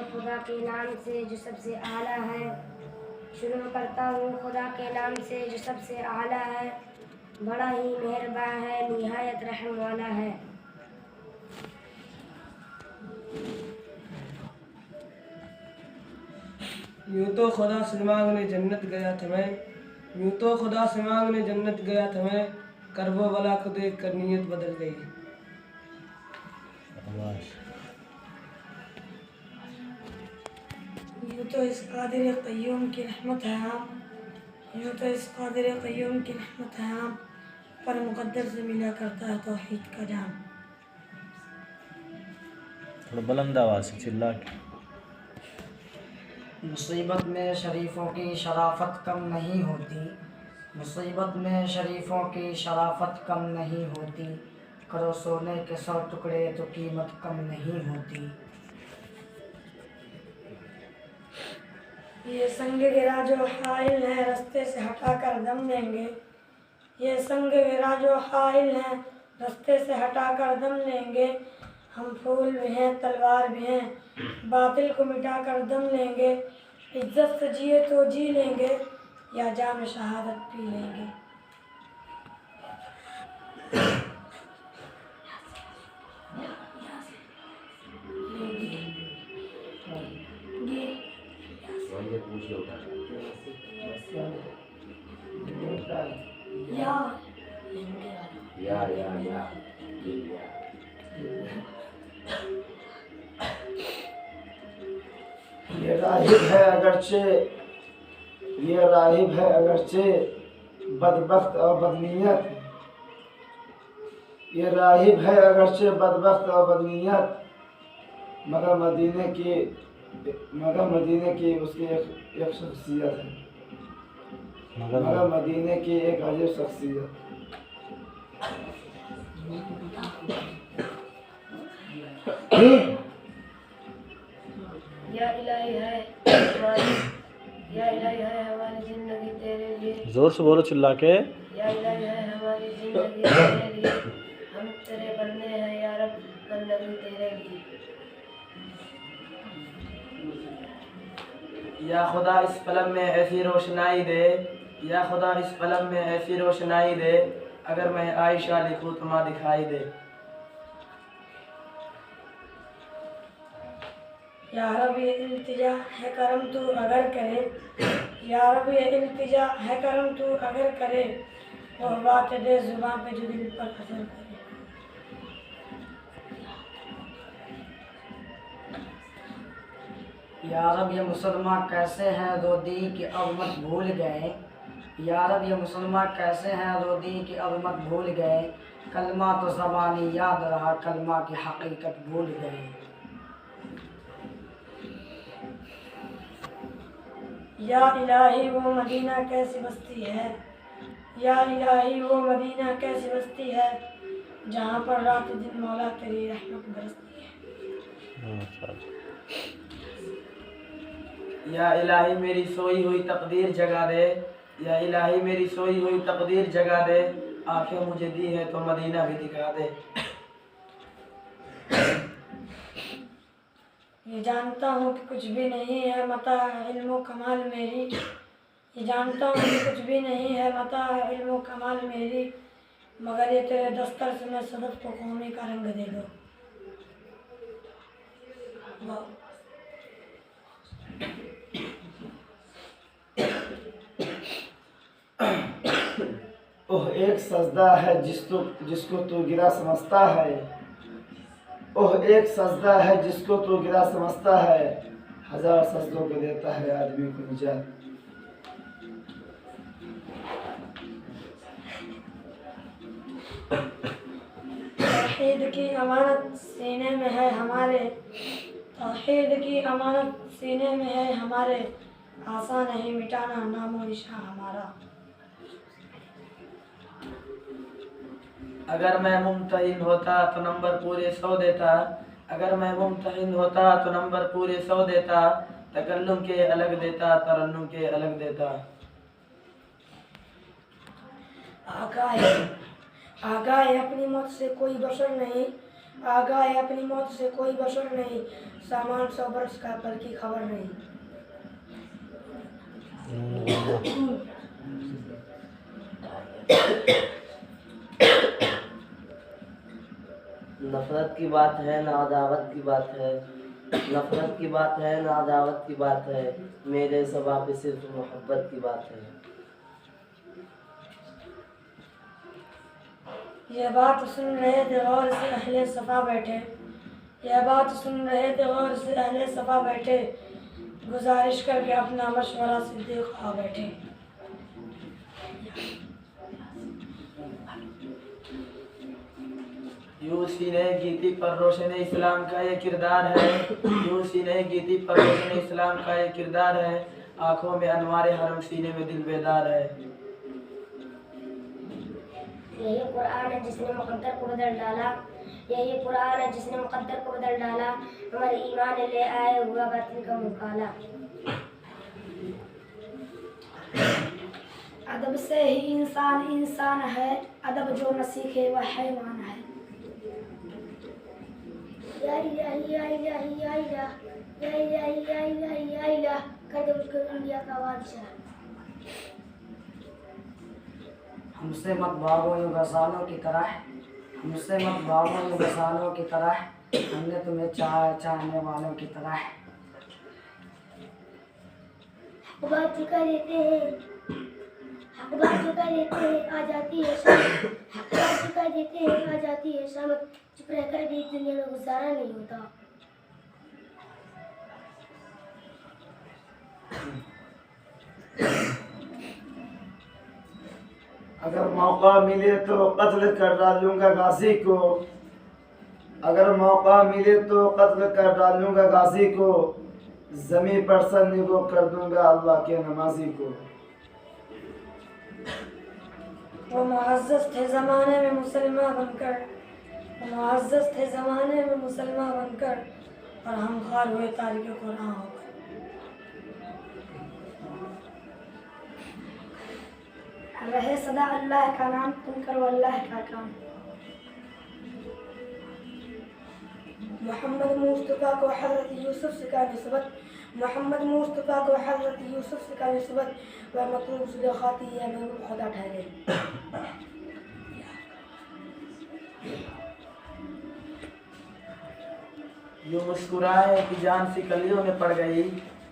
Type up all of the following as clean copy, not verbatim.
खुदा के नाम से जो सबसे आला है। शुरू करता हूँ खुदा के नाम से जो सबसे आला है। बड़ा ही मेहरबान है, निहायत रहम वाला है। यूँ तो खुदा से मांगने जन्नत गया था मैं, यूँ तो खुदा से मांगने जन्नत गया था मैं, करबो वाला को देख कर नीयत बदल गई। यूँ तो इस कादिर क़य्यूम की रहमत है आम, यूँ तो इस कादिर क़य्यूम की रहमत है आम, पर मुक़द्दर से मिला करता है तौहीद का जाम। थोड़ा बुलंद आवाज़ से चिल्ला के। मुसीबत में शरीफों की शराफत कम नहीं होती, मुसीबत में शरीफों की शराफत कम नहीं होती, करो सोने के 100 टुकड़े तो कीमत कम नहीं होती। ये संग गिरा जो हाइल है रास्ते से हटा कर दम लेंगे, ये संग गिरा जो हाइल है रास्ते से हटा कर दम लेंगे। हम फूल भी हैं तलवार भी हैं, बातिल को मिटा कर दम लेंगे। इज्जत से जिए तो जी लेंगे, या जाम शहादत पी लेंगे। ये राहिब है अगरचे, ये राहिब है अगरचे बदबख्त और बदनीयत, ये राहिब है अगरचे बदबख्त और बदनीयत, मगर मदीने की उसकी एक शख्सियत है, मगर मदीने की एक अजीब शख्सियत। या इलाही है हमारी ज़िंदगी तेरे लिए, जोर से बोलो चिल्ला के। या इलाही है हमारी ज़िंदगी तेरे लिए, हम तेरे बंदे हैं या रब, बंदगी तेरे लिए। या खुदा इस कलम में ऐसी रोशनाई दे, या खुदा इस कलम में ऐसी रोशनाई दे, अगर मैं आयशा लिखूँ तो माँ दिखाई दे। या रब ये इल्तिजा है करम तू अगर करे, या रब ये इल्तिजा है करम तू अगर करे, वो बात दे जुबान पे जो दिल पर असर करे। या रब ये मुसलमान कैसे हैं दो दी कि अब मत भूल गए, या रब ये मुसलमान कैसे हैं दो दी कि अब मत भूल गए, कलमा तो ज़बानी याद रहा कलमा की हकीकत भूल गए। या इलाही वो मदीना कैसी बस्ती है, या इलाही वो मदीना कैसी बस्ती है, जहाँ पर रात दिन मौला तेरी रहमत बरसती है। या इलाही मेरी सोई हुई तकदीर जगा दे, या इलाही मेरी सोई हुई तकदीर जगा दे, आंखें मुझे दी है तो मदीना भी दिखा दे। ये जानता हूँ कि कुछ भी नहीं है मता इल्मो कमाल मेरी, ये जानता हूँ कि कुछ भी नहीं है मता इल्मो कमाल मेरी, मगर ये तेरे दस्तर से मैं सदफ को कौमी का रंग दे दो। ओह एक सजदा है जिसको तू गिरा समझता है, ओह एक सजदा है जिसको तू गिरा समझता है, 1000 सजदों को देता है आदमी को निजात। तौहीद की अमानत सीने में है हमारे, तौहीद की अमानत सीने में है हमारे, आसान नहीं मिटाना नामो निशान हमारा। अगर मैं मुमतहिन होता तो नंबर पूरे 100 देता, अगर मैं मुमतहिन होता तो नंबर पूरे 100 देता, तकल्लुम के अलग देता तरन्नुम के अलग देता। आगाह है अपनी मौत से कोई बशर नहीं, आगाह है अपनी मौत से कोई बशर नहीं, सामान 100 बरस का पल की खबर नहीं। नफरत की बात है ना अदावत की बात है, नफरत की बात है ना अदावत की बात है, मेरे सवा पे सिर्फ मोहब्बत की बात है। यह बात सुन रहे थे गौर से अहले सफ़ा बैठे, यह बात सुन रहे थे गौर से अहले सफ़ा बैठे, गुजारिश करके अपना मशवरा सिद्दीक़ आ बैठे। यूं सीने गीती पर रोशन इस्लाम का ये किरदार है, यूं सीने गीती पर रोशन इस्लाम का ये किरदार है, आंखों में अनवारे हरम सीने में दिल बेदार है। यही कुरान है जिसने मुकद्दर को बदल डाला, यही कुरान है जिसने मुकद्दर को बदल डाला, हमारे ईमान ले आए हुआ बातिल का मुकाला। अदब से ही इंसान इंसान है, अदब जो न सीखे वह हैवान है। या इलाही या इलाही या इलाही या इलाही या इलाही या इलाही कर दे मुझको इंडिया का बादशाह। हमसे मत भागो यूं गजालों की तरह, हमसे मत भागो यूं गजालों की तरह, हमने तुम्हें चाहा चाहने वालों की तरह। हक बात चुका देते हैं, हक बात चुका देते हैं आ जाती है शामत, हक बात चुका देते हैं आ जाती है शामत, चुप रहकर भी दुनिया में गुजारा नहीं होता। अगर मौका मिले तो कत्ल कर डालूंगा गाजी को, अगर मौका मिले तो कत्ल कर डालूंगा गाजी को, जमीन पर सर निगो कर दूंगा अल्लाह के नमाजी को। वो मुअज़्ज़ज़ थे ज़माने में मुसलमान बनकर, वो मुअज़्ज़ज़ थे ज़माने में मुसलमान बनकर, और हम खार हुए तारिक कुरान होकर। रहे सदा अल्लाह का नाम, तुम करो अल्लाह का काम। मोहम्मद मुस्तफ़ा को हज़रत यूसुफ से का निस्बत, मोहम्मद मुस्तफ़ा को हज़रत यूसुफ से का निस्बत, वह मतलूब सुलखाती या महबूब खुदा ठहरे। यूं मुस्कुराए कि जान सी कलियों में पड़ गई,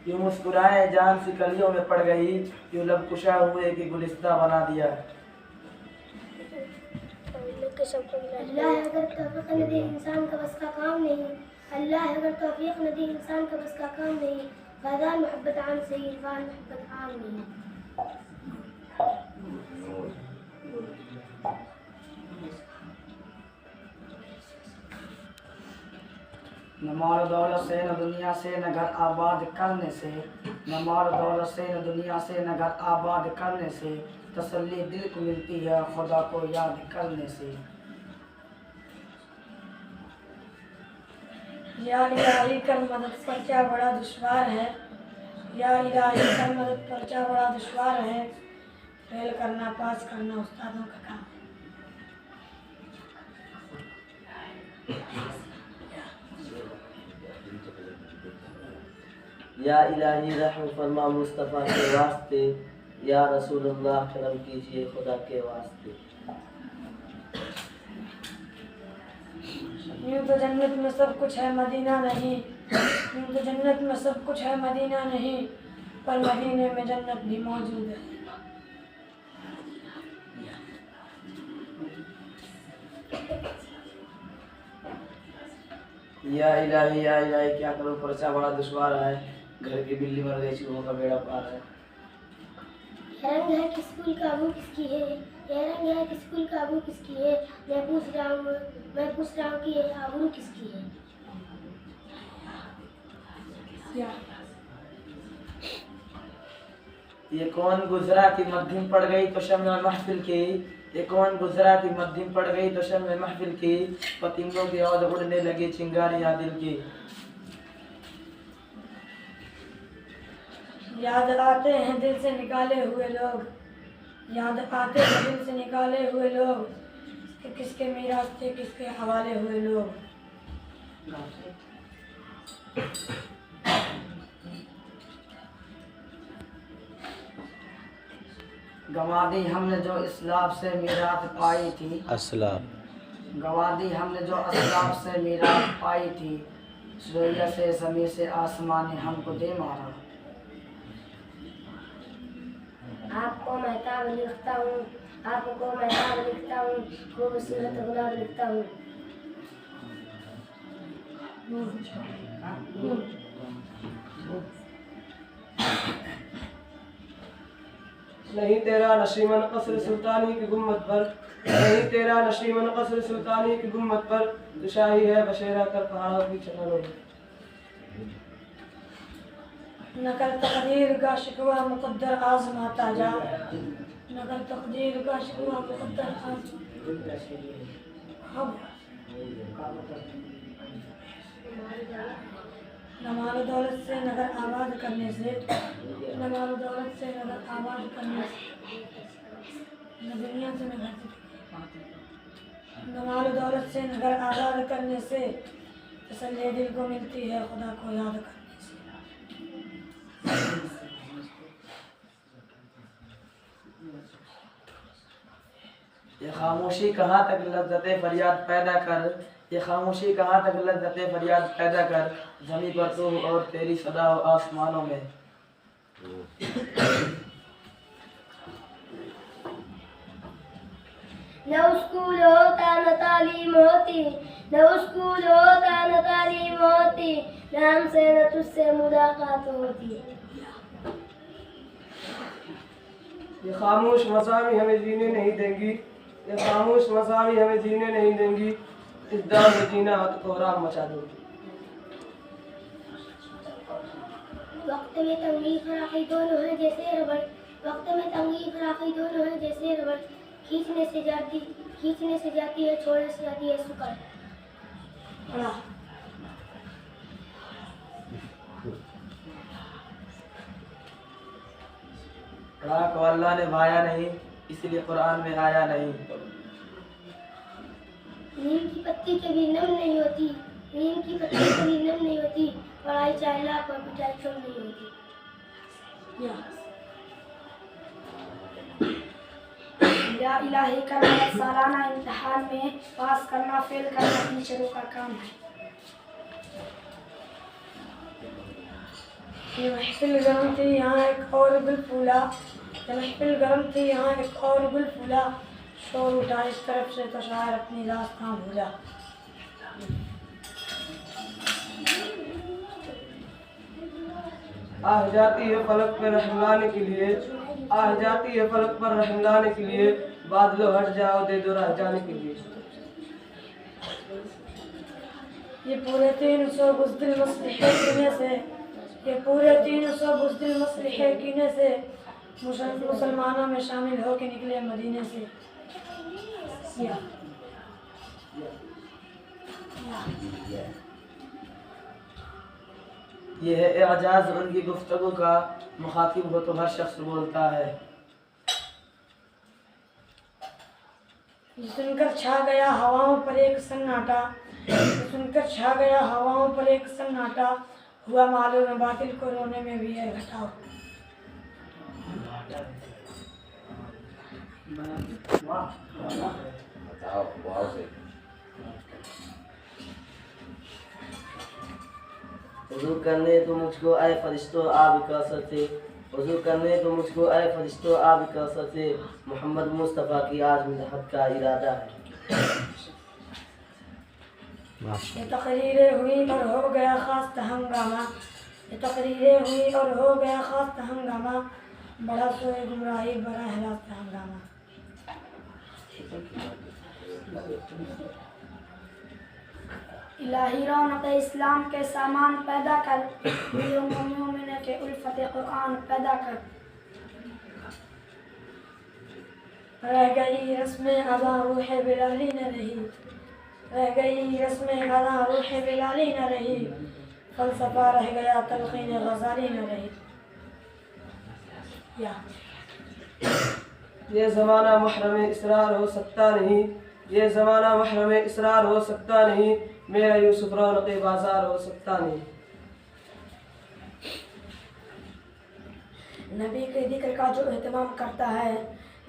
यूं मुस्कुराए जान सी कलियों में पड़ गई, यूं लब कुशा हुए कि गुलिस्ता बना दिया। अल्लाह अगर तौफीक न दे इंसान का बस का काम नहीं, अल्लाह अगर तौफीक न दे इंसान का बस का काम नहीं, फ़ैज़ान मोहब्बत आम से इरफान मोहब्बत आम नहीं। न माल दौलत से न दुनिया से न घर आबाद करने से, न माल दौलत से न दुनिया से न घर आबाद करने से, तसल्ली दिल को मिलती है खुदा को याद करने से। या इलाही कर मदद पर्चा बड़ा दुश्वार है, या इलाही कर मदद पर्चा बड़ा दुश्वार है, फेल करना पास करना उस्तादों का काम है। या इलाही रहम फरमा मुस्तफ़ा के वास्ते, या रसूलुल्लाह करम कीजिए खुदा के वास्ते। यूँ तो जन्नत में सब कुछ है मदीना नहीं, यूँ तो जन्नत में सब कुछ है मदीना नहीं, पर मदीने में जन्नत भी मौजूद है। या इलाही क्या करूं पर्चा बड़ा दुश्वार है, घर की बिल्ली मर गई चूहों का बेड़ा पार है। यह रंग है किस फूल का वो किसकी है, यह रंग है किस फूल का वो किसकी है, मैं पूछ रहा हूँ कि यह आबरू किसकी है। ये कौन गुजरा की मध्यम पड़ गई तो शम्म महफिल की, ये कौन गुजरा की मध्यम पड़ गई तो शम्म महफिल की, पतंगों की औध उड़ने लगी चिंगारियां दिल की। याद आते हैं दिल से निकाले हुए लोग, याद आते हैं दिल से निकाले हुए लोग, कि किसके मीरास थे किसके हवाले हुए लोग। गंवा दी हमने जो इस्लाफ से मीरात पाई थी, असलाब। गंवा दी हमने जो इस्लाफ से मीरात पाई थी, सुरैया से ज़मीन से आसमान ने हमको दे मारा। आपको महताब लिखता हूँ, आपको महताब लिखता हूँ, खूबसूरत गुलाब लिखता हूँ। नहीं तेरा नशीमन कसर सुल्तानी की गुम्मत पर, नहीं तेरा नशीमन कसर सुल्तानी की गुम्मत पर, तो शाही है बशेरा कर पहाड़ों की चट्टानों में। नकल तकदीर का शिकवा मुकद्दर आजमाता जा, नकल तकदीर का शिकवा मुकद्दर नमाल दौलत से नगर आबाद करने से, नमाल दौलत से नगर आबाद करने से, न दुनिया से न घर से, नमाल दौलत से नगर आबाद करने से तसल्ली दिल को मिलती है खुदा को याद करने से। ये खामोशी कहाँ तक लज्जत फरियाद पैदा कर, ये खामोशी कहाँ तक लज्जत फरियाद पैदा कर, ज़मीं पर तू और तेरी सदा हो आसमानों में। न स्कूल होता न तालीम होती, न स्कूल होता न तालीम होती, न हमसे न तुझसे मुलाकात होती। ये खामोश मसामी हमें जीने नहीं देंगी, ये खामोश मसामी हमें जीने नहीं देंगी, इस दौर में जीना हो तो कोहराम मचा दूंगी। वक्त में तंगी फराखी दोनों हैं जैसे रबड़, वक्त में तंगी फराखी दोनों हैं जैसे रबड़, खींचने से जाती है, छोड़ने से जाती है सुकड़। राह को अल्लाह ने भाया नहीं, इसलिए कुरान में आया नहीं। नीम की पत्ती कभी नम नहीं होती, नीम की पत्ती कभी नम नहीं होती, पढ़ाई चाहे लाख और पिटाई कम नहीं होती। या इलाही का सालाना इम्तिहान में पास करना फेल करना टीचरों का काम है। ये महफिल गर्म थी यहाँ एक और गुल फूला, ये महफिल गर्म थी यहाँ एक और गुल फूला, शोर उठा इस तरफ से तो शायर अपनी दास्तां भूला। आह जाती है फलक पर रहम लाने के लिए, आह जाती है फलक पर रहम लाने के लिए, बादलों हट जाओ दे दो राह जाने के लिए। ये पूरे 300 बुज़दिल मसलिहे कीने से, ये पूरे 300 बुज़दिल मसलिहे कीने से मुसलमानों में शामिल होकर निकले मदीने से। ये है एजाज उनकी गुफ्तगू का, मुखातिब हो तो हर शख्स बोलता है। सुनकर छा गया हवाओं पर एक सन्नाटा, सुनकर छा गया हवाओं पर एक सन्नाटा, हुआ मालूम है बातिल को रोने में भी है घटाओ। वज़ू करने तो मुझको आए फरिश्तों आब कसरत से, वज़ू करने तो मुझको आए फरिश्तों आब कसरत से, मोहम्मद मुस्तफ़ा की आज मिलहत का इरादा है। ये तकरीरें हुई और हो गया खास हंगामा, ये तकरीरें हुई और हो गया खास हंगामा, बड़ा सोए गुमराही बड़ा हलास हंगामा। इलाही रौनक इस्लाम के सामान पैदा कर, मोमिन के उल्फत कुरान पैदा कर। रह गई रस्में अदा रूह बिलाली न रही, रह गई रस्में अदा रूह बिलाली न रही, फलसफा रह गया तलखीन गजाली न रही। ये ज़माना महरम इसरार हो सकता नहीं, ये ज़माना महरम इसरार हो सकता नहीं, मेरा यूसुफ रौनक़ बाज़ार हो सकता नहीं। नबी के जिक्र का जो एहतमाम करता है,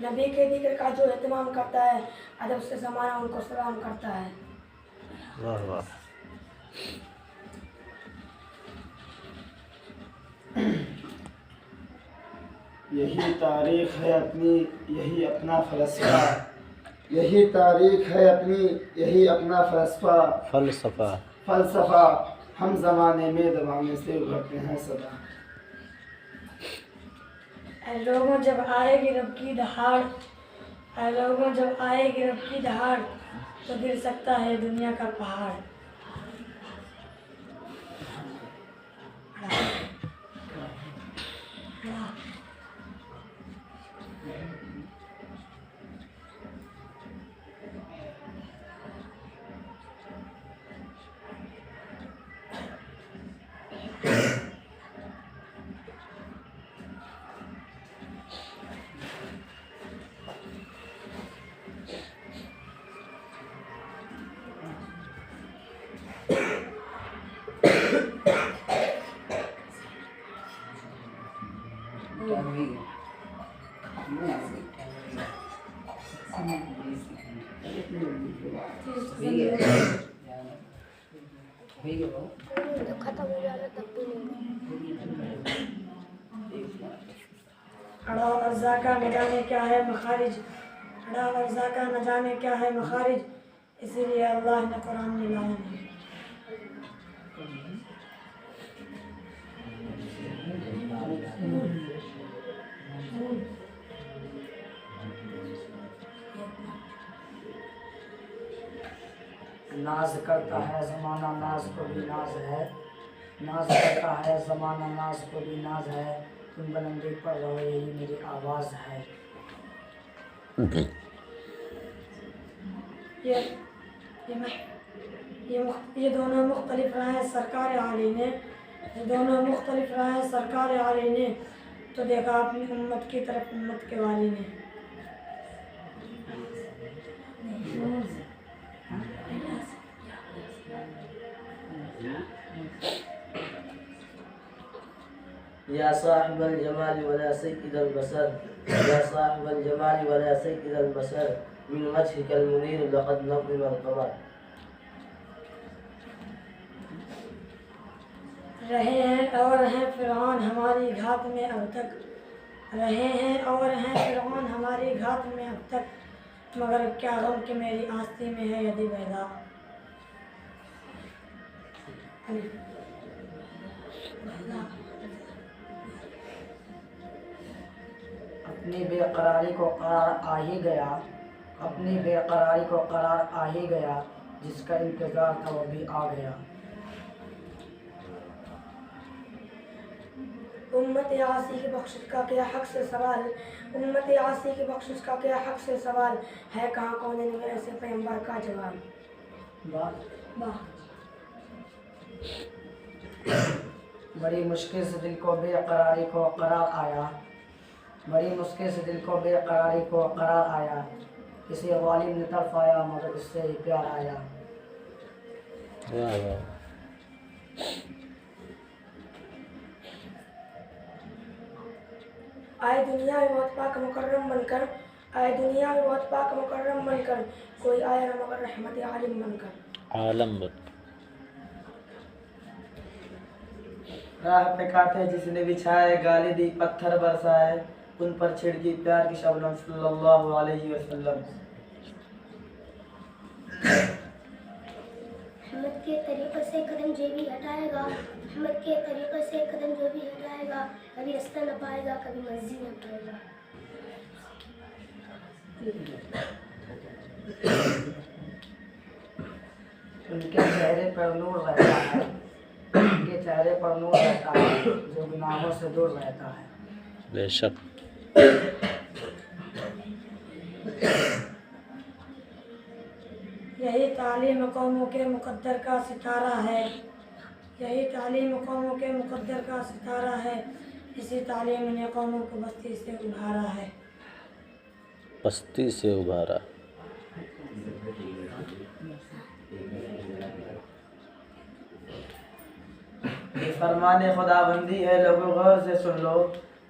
नबी के जिक्र का जो एहतमाम करता है, अदब से ज़माना उनको सलाम करता है। वाह वाह। यही तारीख है अपनी, यही अपना फलसफा, यही तारीख है अपनी, यही अपना फलसफा। फलसफा हम ज़माने में दबाने से उभरते हैं सदा। ऐ लोगों जब आएगी रब की दहाड़, ऐ लोगों जब आएगी रब की दहाड़, तो गिर सकता है दुनिया का पहाड़। तो खत्म हो जाना तब भी नहीं। अड़ा और ज़ा का न जाने क्या है मखारिज, अड़ा और ज़ा का न जाने क्या है मखारिज, इसीलिए अल्लाह ने कुरान में लाया नहीं। नाज करता है ज़माना नाज को भी नाज है, नाज करता है ज़माना नाज को भी नाज है, तुम बुलंदी पर रहो यही मेरी आवाज़ है। ये दोनों मुख्तलिफ राहें सरकार आली ने, ये दोनों मुख्तलिफ राहें सरकार आली ने, तो देखा अपनी उम्मत की तरफ उम्मत के वाली ने। या साहिबल जमाल वला सय्यिदल बसर, या साहिबल जमाल वला सय्यिदल बसर, मिन वजहिकल मुनीर लक़द नज़िमल क़मर। रहे हैं और हैं फ़िरऔन हमारी घात में अब तक, रहे हैं और हैं फ़िरऔन हमारी घात में अब तक, मगर क्या गम कि मेरी आस्ती में है यदि बैदा। अपनी बेकरारी को करार आ ही गया, अपनी बेकरारी को करार आ ही गया, जिसका इंतज़ार था वो भी आ गया। उम्मत आसी की बख्शिश का क्या हक से सवाल, उम्मत आसी की बख्शिश का क्या हक से सवाल है, कहाँ कौन है मेरे से पैगंबर का जवाब। वाह। बड़ी मुश्किल से दिल को बेकरारी को करार आया, बड़ी मुश्किल से दिल को बेकरारी को करार आया, किसी वालिम ने तरफ आया मगर उससे ही प्यार आया। वाह वाह। आए दुनिया में बहुत पाक मुकर्रम बनकर, आए दुनिया में बहुत पाक मुकर्रम बनकर, कोई आया न मगर रहमत आलिम बनकर। आलम बन। राह पे कांटे जिसने बिछाए, गाली दी पत्थर बरसाए, उन पर छिड़की प्यार की शबनम सल्लल्लाहु अलैहि वसल्लम। अहमद के तरीक़े से कदम जो भी हटाएगा, अहमद के तरीक़े से कदम जो भी हटाएगा, कभी रास्ता न पाएगा, कभी मंजिल न पाएगा। उनके चेहरे पर नूर रहता है, उनके चेहरे पर नूर रहता है, जो गुनाहों से दूर रहता है। बेशक। यही तालीम कौमों के मुकद्दर का सितारा है, यही तालीम कौमों के मुकद्दर का सितारा है, इसी तालीम ने कौमों को बस्ती से उभारा है। बस्ती से उभारा। ये फरमाने खुदाबंदी है, लोगों गौर से सुन लो,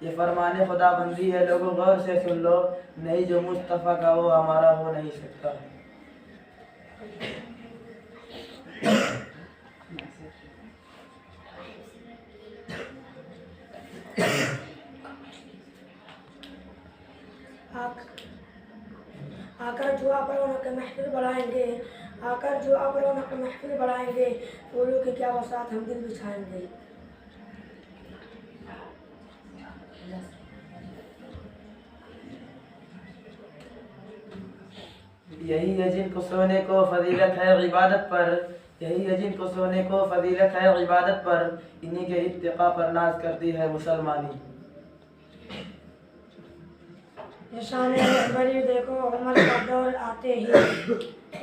ये फरमाने खुदाबंदी है, लोगों गौर से सुन लो, नहीं जो मुस्तफ़ा का वो हमारा हो नहीं सकता। आकर जो आप रौनक महफिल बढ़ाएंगे, आकर जो आप रौनक महफिल बढ़ाएंगे, फूलों की क्या वसात हम दिल बिछाएंगे। यही है जिनको सोने को फजीलत है इबादत पर, यही है जिनको सोने को फजीलत है इबादत पर, इन्हीं के इत्तिका पर नाज करती है मुसलमानी। शान रहबरी देखो उमर का दौर आते ही,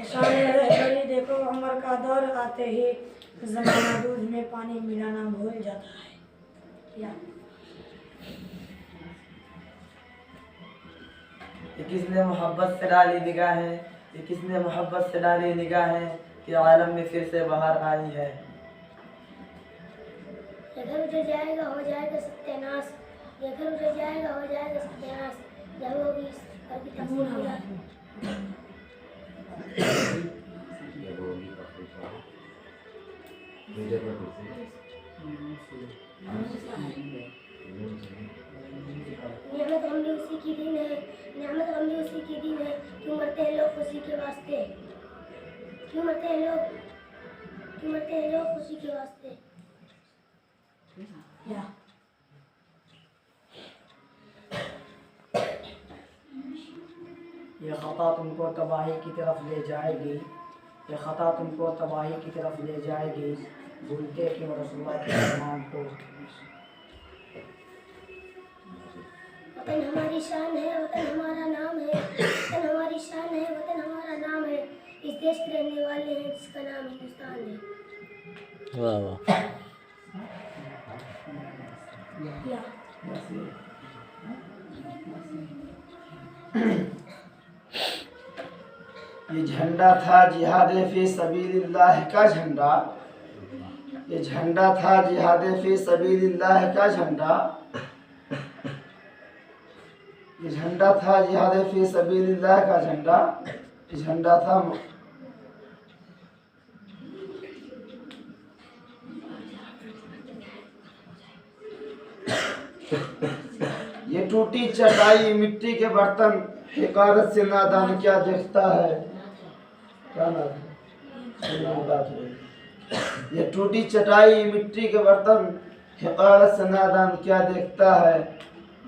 शान रहबरी देखो उमर का दौर आते ही, ज़माना दूध में पानी मिलाना भूल जाता है। या ये किसने मोहब्बत से डाली निगाहें, ये किसने मोहब्बत से डाली निगाहें, कि आलम में फिर से बाहर आई है। ये घर उजड़ जाएगा हो जाएगा सत्यानाश, ये घर उजड़ जाएगा हो जाएगा सत्यानाश, जब होगी इस घर की तकमील। नेमत गम भी उसी की दिन है, नेमत गम भी उसी की दिन है, क्यों मरते हैं लोग खुशी के वास्ते, क्यों मरते हैं लोग, क्यों मरते हैं लोग खुशी के वास्ते। या ये ख़ता तुमको तबाही की तरफ ले जाएगी, ये ख़ता तुमको तबाही की तरफ ले जाएगी, भूलते क्यों रसूलुल्लाह के फरमान को। वतन हमारी शान है, वतन हमारा नाम है, वतन हमारी शान है, वतन हमारा नाम है, इस देश के रहने वाले हैं जिसका नाम हिंदुस्तान है। वाह वाह। या ये झंडा था जिहाद फी सबीलिल्लाह का झंडा, ये झंडा था जिहाद फी सबीलिल्लाह का झंडा, ये झंडा था जिहाद फी सबीलिल्लाह का झंडा, ये झंडा था ये टूटी चटाई मिट्टी के बर्तन, हिकारत से नादान क्या देखता है। क्या नाम है? ये टूटी चटाई मिट्टी के बर्तन, हिकारत से नादान क्या देखता है।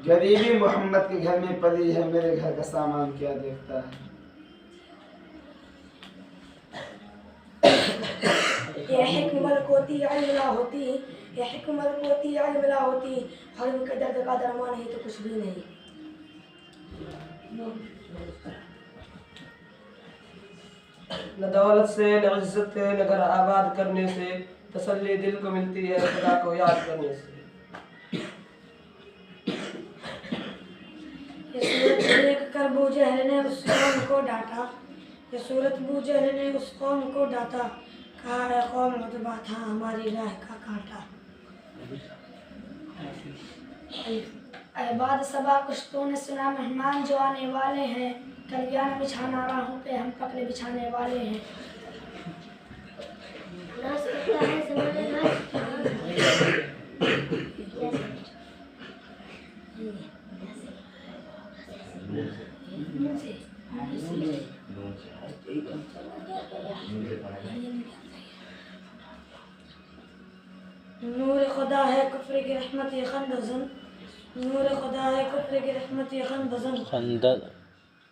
गरीबी मोहम्मद के घर में पली है, मेरे घर का सामान क्या देखता है। ये हिकमत कोती इल्म होती, ये हिकमत कोती इल्म होती, हर के दर्द का दरमा नहीं तो कुछ भी नहीं। न दौलत से न इज्जत से न घर आबाद करने से, तसल्ली दिल को मिलती है खुदा को याद करने से। ये सूरत देख कर बू जहल ने उस कौम को डांटा, ये सूरत बू जहल ने उस कौम को डांटा, कहा है कौम मतबा था हमारी राह का कांटा। अहबाद सबा कुश्तों ने सुना मेहमान जो आने वाले हैं, कल्याण बिछाना राहों पे हम पकड़े बिछाने वाले हैं। नाश करता है ज़माना नाश, नूर खुदा है कुफ्र की रहमत ये खंदज़न, नूर खुदा है कुफ्र की रहमत ये खंदज़न। खंद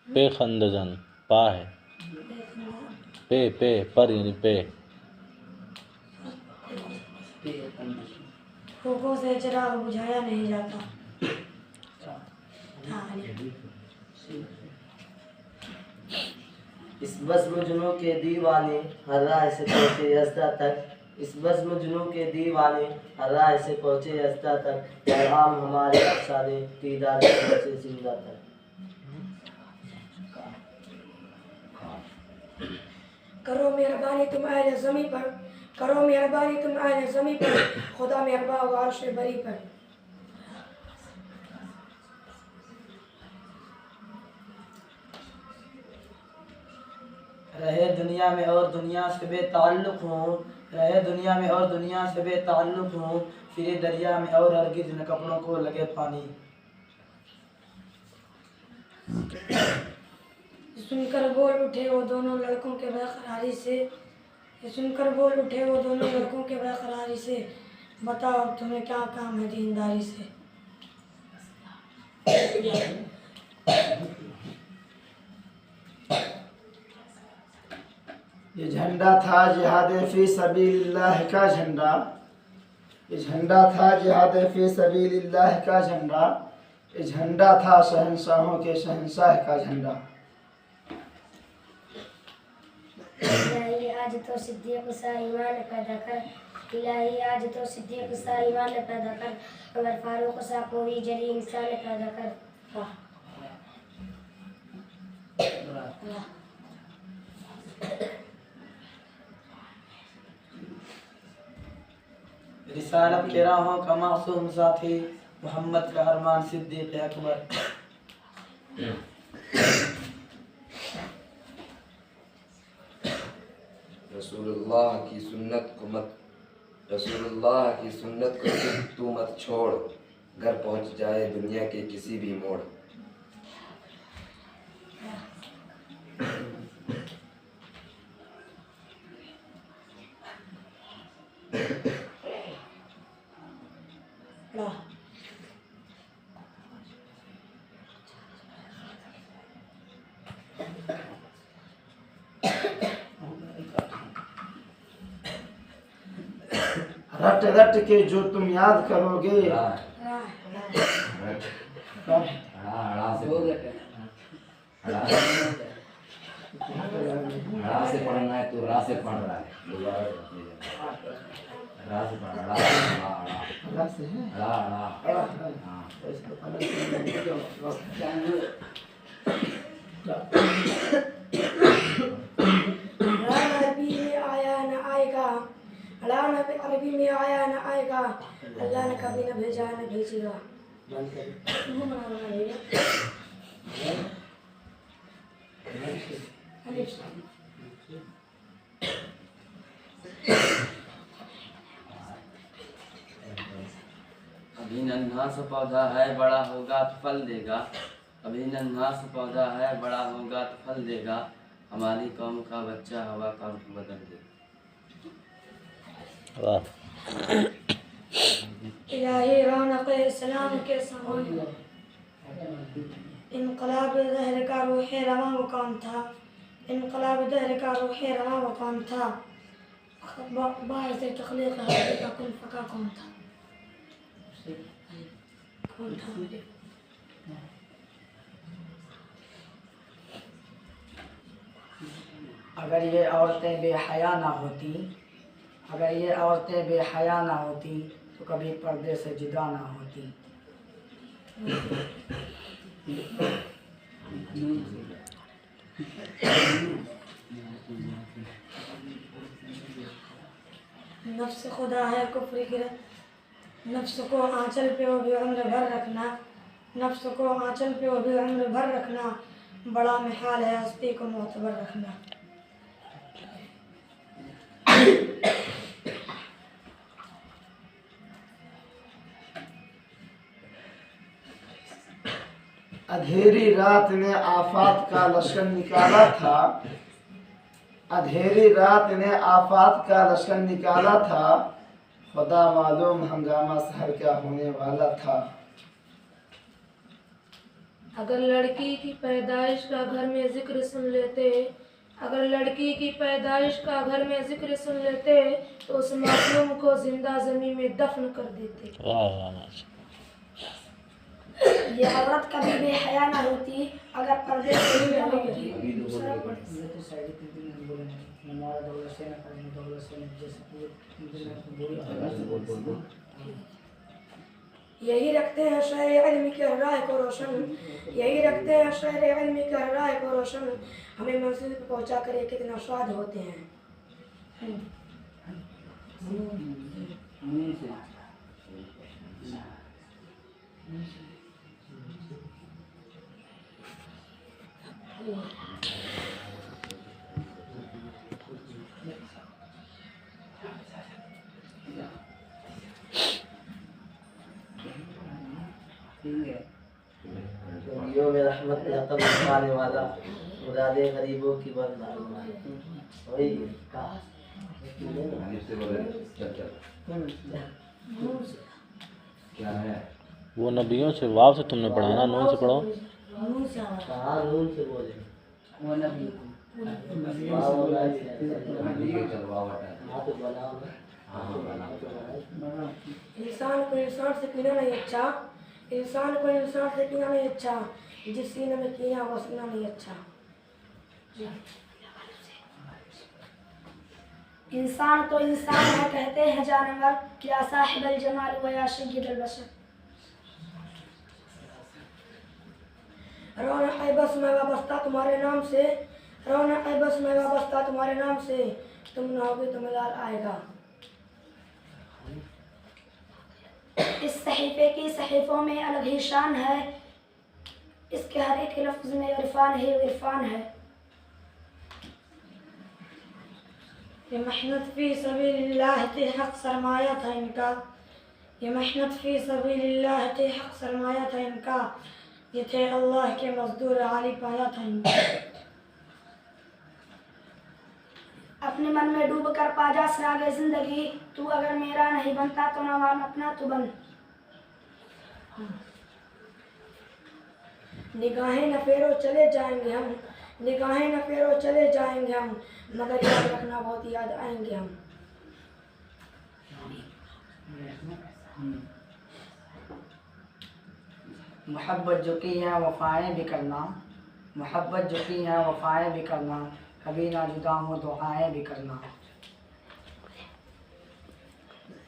पे खंदजन पा है, पे पर यानी पे। फूकों से चिराग बुझाया नहीं जाता। इस बज़्म जुनू के दीवाने हर राह से पहुँचे यज़दा तक, इस बज़्म जुनू के दीवाने हर राह से पहुँचे यज़दा तक, पैगाम हमारे अफ़साने दीदार से पहुँचे ज़िंदा तक। करो मेहरबानी तुम अहले ज़मी पर, करो मेहरबानी तुम अहले ज़मी पर, खुदा मेहरबान अर्श बरी पर। रहे दुनिया में और दुनिया से बेताल्लुक़ हूँ, रहे दुनिया में और दुनिया से बेताल्लुक़ हूँ, फिरे दरिया में और हरगिज़ न कपड़ों को लगे पानी। सुनकर बोल उठे वो दोनों लड़कों के बेकरारी से, सुनकर बोल उठे वो दोनों लड़कों के बेकरारी से, बताओ अब तुम्हें क्या काम है दीनदारी से। ये झंडा था जिहाद फी सबीलिल्लाह का झंडा, ये झंडा था जिहाद फी सबीलिल्लाह का झंडा, ये झंडा था शहंशाहों के शहंशाह का झंडा। इलाही आज तो सिद्दीक़ सा ईमान पैदा कर, इलाही आज तो सिद्दीक़ सा ईमान पैदा कर, उमर फारूक सा कोई जली इंसान पैदा कर। रिसालत के राहों का मासूम साथी, मोहम्मद का अरमान सिद्दीक़ अकबर। रसूलुल्लाह की सुन्नत को मत, रसूलुल्लाह की सुन्नत को तू मत छोड़, घर पहुंच जाए दुनिया के किसी भी मोड़। रट रट के जो तुम याद करोगे, रा से पढ़ना है तो रा से पढ़ रहा है, रा से पढ़ रा रा से है रा रा हाँ। अरबी में आया न आएगा, अरबी में आया न आएगा, अल्लाह ने कभी न भेजा न भेजेगा। अभी नन्हा सा पौधा है बड़ा होगा तो फल देगा, अभी नन्हा सा पौधा है बड़ा होगा तो फल देगा, हमारी कौम का बच्चा हवा का रुख बदल देगा। वाह। इलाही रौनक इस्लाम के समय इनकलाब दहर का रूह रवां वो कौन था, इनकलाब दहर का रूह रवां वो कौन था, बाहर से तख्लीक है का कुल फका कौन था, कौन था। अगर ये औरतें बेहया ना होती, अगर ये औरतें बेहया ना होती तो कभी पर्दे से जुदा ना होती। नफ्स खुदा है कुफ्र की, नफ्स को आंचल पे वो भी उम्र भर रखना, नफ्स को आंचल पे वो भी उम्र भर रखना, बड़ा महल है हस्ती को मोतबर रखना। अंधेरी रात ने आफात का लश्कर निकाला था, अंधेरी रात ने आफात का लश्कर निकाला था, खुदा मालूम हंगामा सहर क्या होने वाला था। अगर लड़की की पैदाइश का घर में जिक्र सुन लेते, अगर लड़की की पैदाइश का घर में जिक्र सुन लेते तो उस मासूम को जिंदा जमीन में दफन कर देते। वाह वाह माशा। ये औरत कभी बेहया ना होती अगर पर्दे से ही ना होती। यही रखते हैं शहर इल्म की राह को रोशन, यही रखते हैं शहर इल्म की राह को रोशन, हमें मंजिल पर पहुंचा कर ये कितना शाद होते हैं। यो में रहमत रकम खाने वाला मुरादे गरीबों की बंदा वही कहा क्या है? वो नबियों से वाव से तुमने पढ़ा ना, नून से पढ़ो। कहाँ नून से बोले हाथ बनाओ इंसान को इंसान से पीना नहीं अच्छा, इंसान को इंसान से पीना नहीं अच्छा, जिस सीने में किया वो सीना नहीं अच्छा। इंसान तो इंसान है कहते हैं जानवर, क्या साहिबल जमाल व या सय्यदुल बशर। रौना ऐ बस मैं वाबस्ता तुम्हारे नाम से, रौना ऐ बस मैं वाबस्ता तुम्हारे नाम से, तुम ना होगे तो मिलाल आएगा। इस सहीफे की सहीफों में अलग ही शान है, इसके हर एक लफ्ज में इरफान है, इरफान है। ये मेहनत फी सबीलिल्लाह के हक सरमाया था इनका, ये मेहनत फी सबीलिल्लाह के हक सरमाया था इनका, ये थे अल्लाह के मजदूर आली पाया था इनका। अपने मन में डूब कर पा जा सरागे जिंदगी, तू अगर मेरा नहीं बनता तो नवान अपना तू बन। निगाहें न फेरो चले जाएंगे हम, निगाहें न फेरो चले जाएंगे हम, मगर याद रखना बहुत याद आएंगे हम। मोहब्बत जो की है वफ़ाएँ भी करना, मोहब्बत जो की है वफ़ाएँ भी करना, कभी ना जुदा हो दुआएँ भी करना।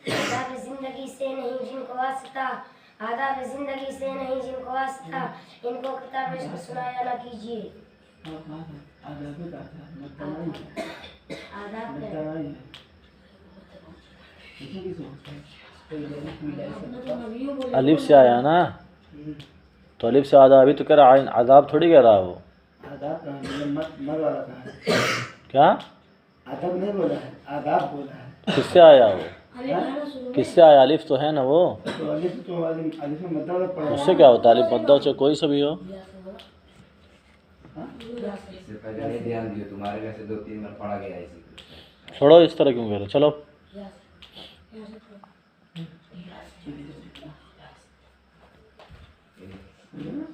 आदाब जिंदगी से नहीं जिनको वास्ता, आदाब जिंदगी से नहीं जिनको वास्ता, इनको किताब इश्क सुनाया ना कीजिए। आदाब अलिफ से आया ना, तो अलिफ से आधा अभी तो कह रहा आदाब थोड़ी कह रहा है वो। मर वाला कहाँ है? क्या अदब नहीं बोला है, आदाब बोला है। किससे आया वो, किससे आया? अलिफ तो है ना वो, तो अलिफ में मतलब पड़ा उससे क्या होता है? अलिफ मद्दा से कोई सा भी हो। इससे पहले नहीं ध्यान दियो, तुम्हारे घर से 2-3 बार पढ़ा गया इसी। छोड़ो, इस तरह क्यों कह रहे? चलो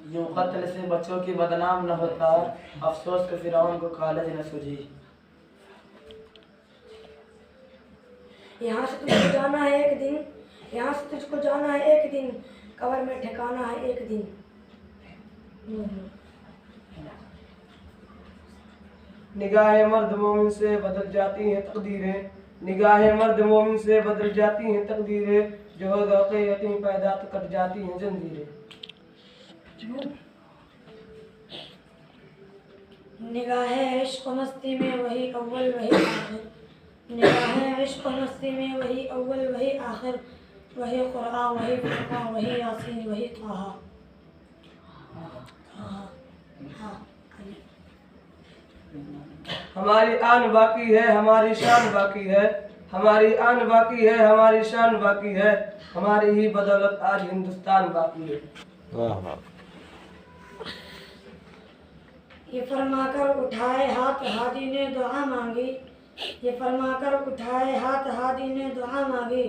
जो कत्ल से बच्चों की बदनाम न होता, अफसोस के फिरौन को कॉलेज न सूझी। यहाँ से तुझको जाना है एक दिन, यहाँ से तुझको जाना है एक दिन, कब्र में ठिकाना है एक दिन। निगाहें मर्द मोमिन से बदल जाती हैं तकदीरें, निगाहें मर्द मोमिन से बदल जाती हैं तकदीरें, जो हो गए यतीम पैदा तो कट जाती हैं जंजीरें। निगाहें इश्क मस्ती में वही अव्वल वही आखिर, निगाहें इश्क मस्ती में वही अव्वल वही आखिर, वही कुरान वही फुरकान वही यासीन वही ताहा। हमारी आन बाकी है, हमारी शान बाकी है, हमारी आन बाकी है, हमारी शान बाकी है, हमारी ही बदौलत आज हिंदुस्तान बाकी है। वाह वाह। ये फरमाकर उठाए हाथ हादी ने दुआ मांगी, ये फरमाकर उठाए हाथ हादी ने दुआ मांगी,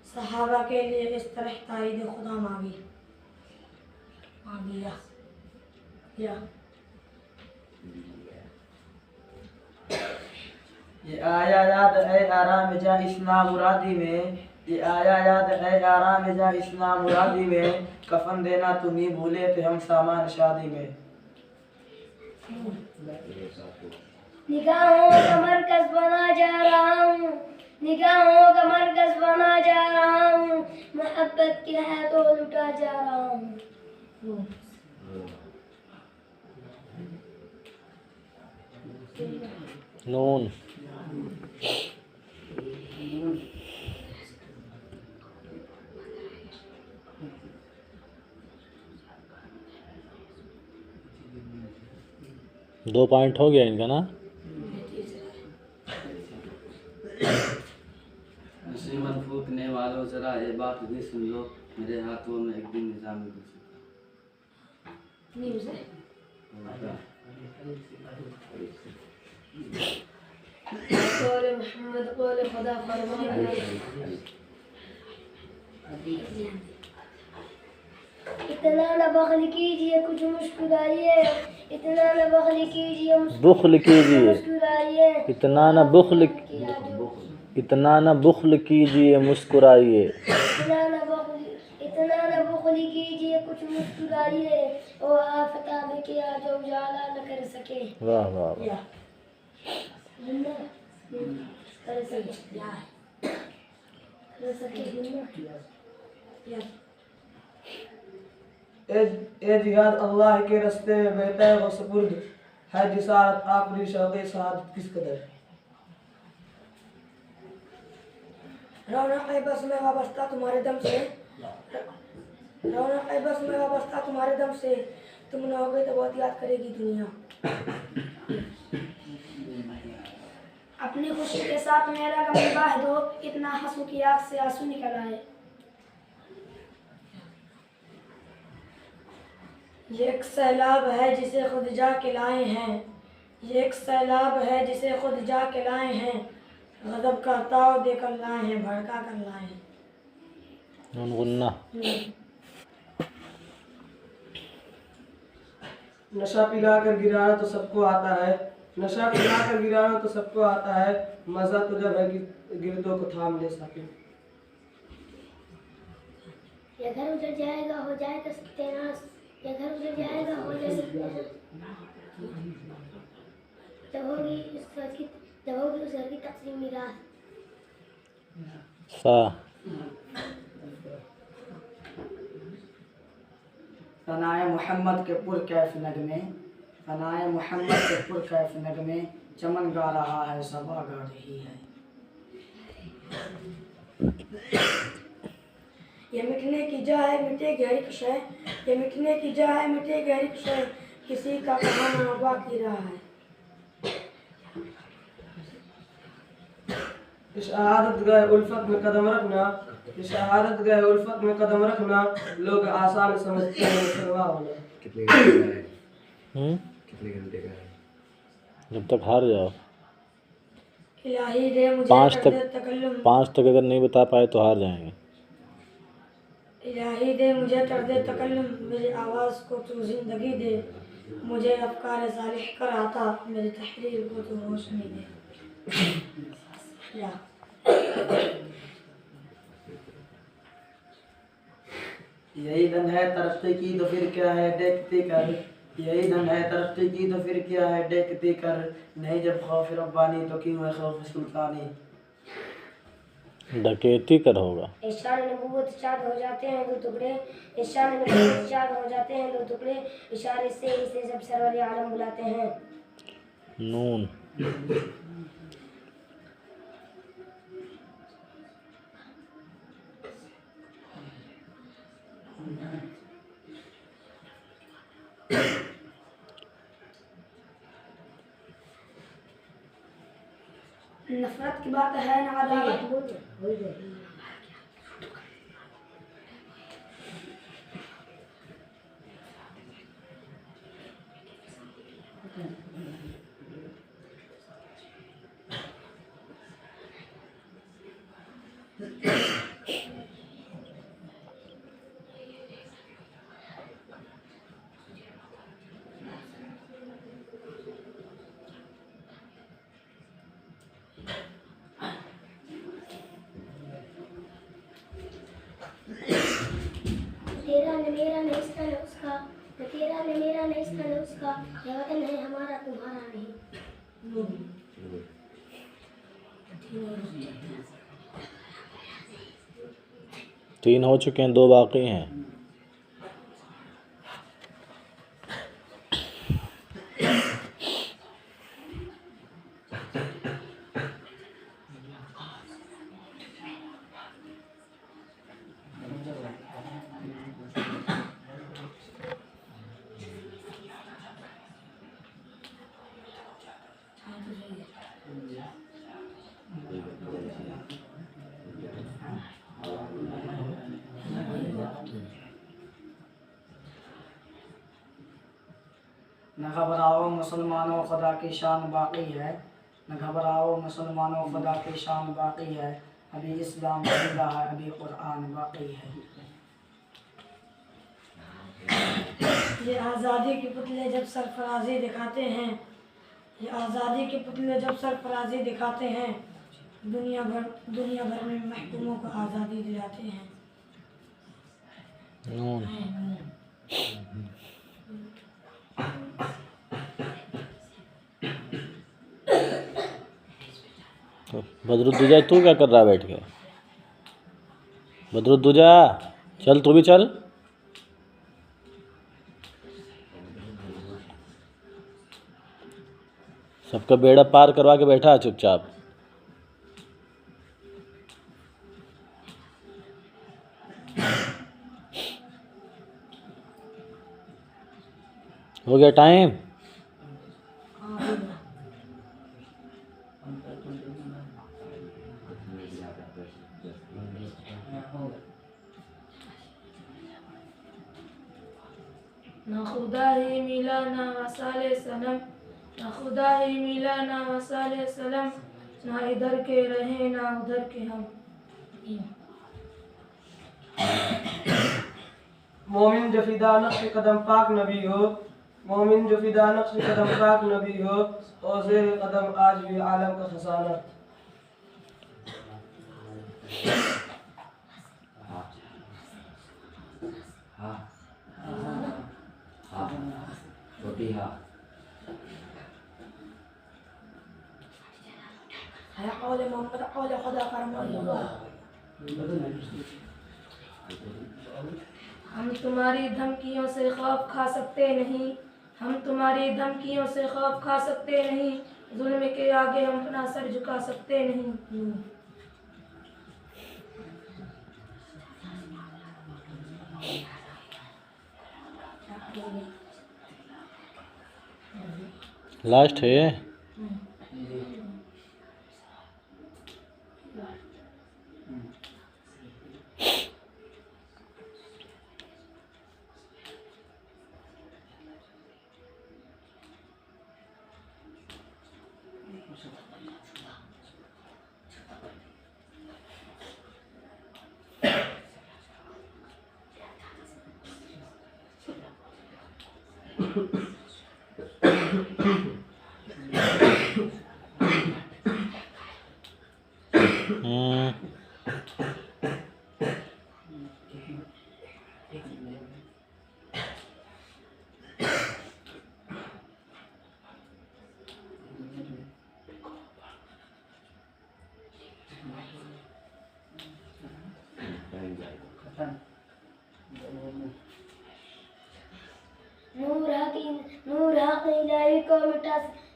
सहाबा के लिए इस तरह ताईद खुदा मांगी। या ये आया याद है आराम जा इस्ना मुरादी में, ये आया याद है आराम जा इस्ना मुरादी में, कफन देना तुम्ही भूले थे हम सामान शादी में। निगाहों का मरकज बना जा रहा हूँ, निगाहों का मरकज बना जा रहा हूँ, मोहब्बत की है तो लुटा जा रहा हूँ। नून दो पॉइंट हो गया इनका ना। नसीमन फूकने वालों जरा ये बात भी सुन लो, मेरे हाथों में एक दिन निजाम न्यूज़ है। कौल मोहम्मद कौल खुदा फरमान इतना न बख्ल कीजिए कुछ मुस्कुराइए, इतना न बख्ल कीजिए बुख्ल कीजिए, मुस्कुराइए, इतना न बुख्ल कीजिए मुस्कुराइए। इतना न बख्ल कीजिए कुछ मुस्कुराइए, ओ आफत में किया जो उजाला न कर सके। वाह वाह वाह। कर सके कर सके। ए जिहाद अल्लाह के रास्ते में बहता है वो सपुर्द है जिसारत आखिरी शौक़ शहादत किस कदर। रौनक बस में वाबस्ता तुम्हारे दम से, रौनक बस में वाबस्ता तुम्हारे दम से, तुम न होगे तो बहुत याद करेगी दुनिया। अपनी खुशी के साथ मेरा गम निभाह दो, इतना हंसू की आँख से आंसू निकल आए। ये एक सैलाब है जिसे खुद जा के लाए हैं, ये एक सैलाब है जिसे खुद जा के लाए हैं, गज़ब का ताव देकर लाए हैं, भड़का कर लाए हैं। नून गुन्ना। नशा पिलाकर गिराना तो सबको आता है, नशा पिलाकर गिराना तो सबको आता है, मज़ा तो जब है गिरदों को थाम ले सके। ये घर उजड़ जाएगा हो जाएगा सत्यानाश, ये घर उजड़ जाएगा हो जाएगा सत्यानाश। जब होगी उस घर की तकसीम मीरास। सा फनाए मोहम्मद के पुरकैफ नगमे, फनाए मोहम्मद के पुरकैफ नगमे, चमन गा रहा है सबा गा रही है। ये मिटने की जा है मिटे गहरी कुशै, ये मिटने की जा है मिटे गहरी कुशै, किसी का कहाना बाकी रहा है। इस शहादत गए उल्फत में कदम रखना, इस शहादत गए उल्फत में कदम रखना, लोग आसान समझते हैं मुसलमान होना। कितने घंटे का है? हम्म, कितने घंटे का है? जब तक हार जाओ। इलाही दे मुझे 5 तकल्लुम, तकल्लुम, 5 तक अगर नहीं बता पाए तो हार जाएंगे। इलाही दे मुझे तर्दे तकल्लुम, मेरी आवाज़ को तू जिंदगी दे, मुझे अफकार सालिह कर आता, मेरी तहरीर को तू रोशनी दे। या यही धन है तरक्की की तो फिर क्या है देखते कर, यही धन है तरक्की की तो फिर क्या है देखते कर, नहीं जब खौफ रब्बानी तो क्यों है खौफ सुल्तानी। डकैती कर होगा। ईशान नबूवत चाँद हो जाते हैं दो टुकड़े, ईशान नबूवत चाँद हो जाते हैं दो टुकड़े, इशारे से इसे जब सरवर आलम बुलाते हैं। नून नफरत की बात है ना अदालत। तेरा न मेरा न इसका न उसका, न तेरा न मेरा न इसका न उसका, ये वतन है हमारा तुम्हारा नहीं। 3 हो चुके हैं, 2 बाकी हैं। न घबराओ मुसलमानों, खुदा की शान बाकी है। न घबराओ मुसलमानों, खुदा की शान बाकी है। अभी इस्लाम जिंदा है, अभी कुरान बाकी है। ये आज़ादी के पुतले जब सरफराजी दिखाते हैं, ये आज़ादी के पुतले जब सरफराजी दिखाते हैं, दुनिया भर में महकूमों को आज़ादी दिलाते हैं। तो बदरुद्दुजा तू क्या कर रहा है बैठ के? बदरुद्दुजा चल, तू भी चल। सबका बेड़ा पार करवा के बैठा है चुपचाप। हो गया टाइम? ना खुदा ही मिला ना वसाले सनम, ना खुदा ही मिला ना वसाले सनम, ना इधर के रहे ना उधर के हम। मोमिन जो फिदा नक्श कदम पाक नबी हो, मोमिन जो फिदा नक्श कदम पाक नबी हो, और ज़ेर कदम आज भी आलम का खजाना। छोटी हाँ है कौल मोहम्मद कौल खुदा फरमाया। हम तुम्हारी धमकियों से खौफ खा सकते नहीं, हम तुम्हारी धमकियों से खौफ खा सकते नहीं, जुल्म के आगे हम अपना सर झुका सकते नहीं। लास्ट है। नूर हक इलाही को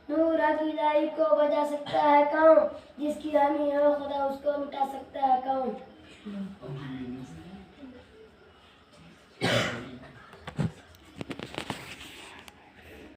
नूर हक इलाही को बजा सकता है कौन? जिसकी हामी है खुदा उसको मिटा सकता है कौन?